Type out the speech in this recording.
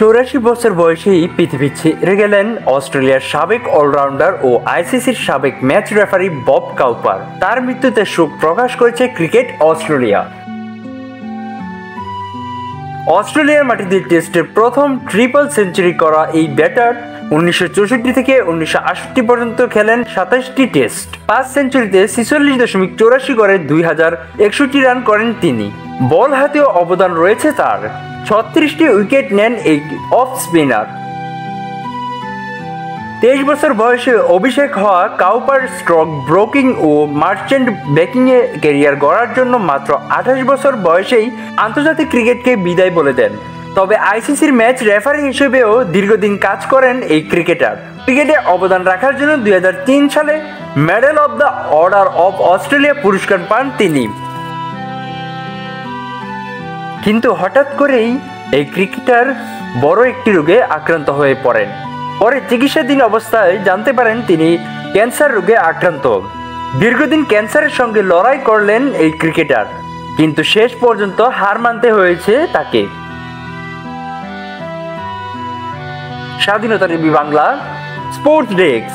84 বছর বয়সেই পৃথিবী ছেড়ে গেলেন অস্ট্রেলিয়ার সাবেক অলরাউন্ডার ও আইসিসির সাবেক ম্যাচ রেফারি বব কাউপার। তার মৃত্যুতে শোক প্রকাশ করেছে ক্রিকেট অস্ট্রেলিয়া। অস্ট্রেলিয়ার মাটিতে টেস্টের প্রথম ট্রিপল সেঞ্চুরি করা এই ব্যাটার 1964 থেকে 1968 পর্যন্ত খেলেন 27টি টেস্ট। 5 সেঞ্চুরিতে 46.84 করে 2061 রান করেন তিনি। বল হাতেও অবদান রয়েছে তার। 36টি উইকেট নেন এই অফ স্পিনার। 23 বছর বয়সে অভিষেক হওয়া কাউপার স্ট্রোক ব্রোকিং ও মার্চেন্ট ব্যাকিংয়ে ক্যারিয়ার গড়ার জন্য মাত্র 28 বছর বয়সেই আন্তর্জাতিক ক্রিকেটকে বিদায় বলে দেন। তবে আইসিসির ম্যাচ রেফারি হিসেবেও দীর্ঘদিন কাজ করেন এই ক্রিকেটার। ক্রিকেটে অবদান রাখার জন্য 2003 সালে medal of the order of Australia পুরস্কার পান তিনি। কিন্তু হঠাৎ করেই এই ক্রিকেটার বড় একটি রোগে আক্রান্ত হয়ে পড়েন। পরে চিকিৎসাধীন অবস্থায় জানতে পারেন তিনি ক্যান্সার রোগে আক্রান্ত। দীর্ঘদিন ক্যান্সারের সঙ্গে লড়াই করলেন এই ক্রিকেটার, কিন্তু শেষ পর্যন্ত হার মানতে হয়েছে তাকে। স্বাধীনতা টিভি বাংলা, স্পোর্টস ডেস্ক।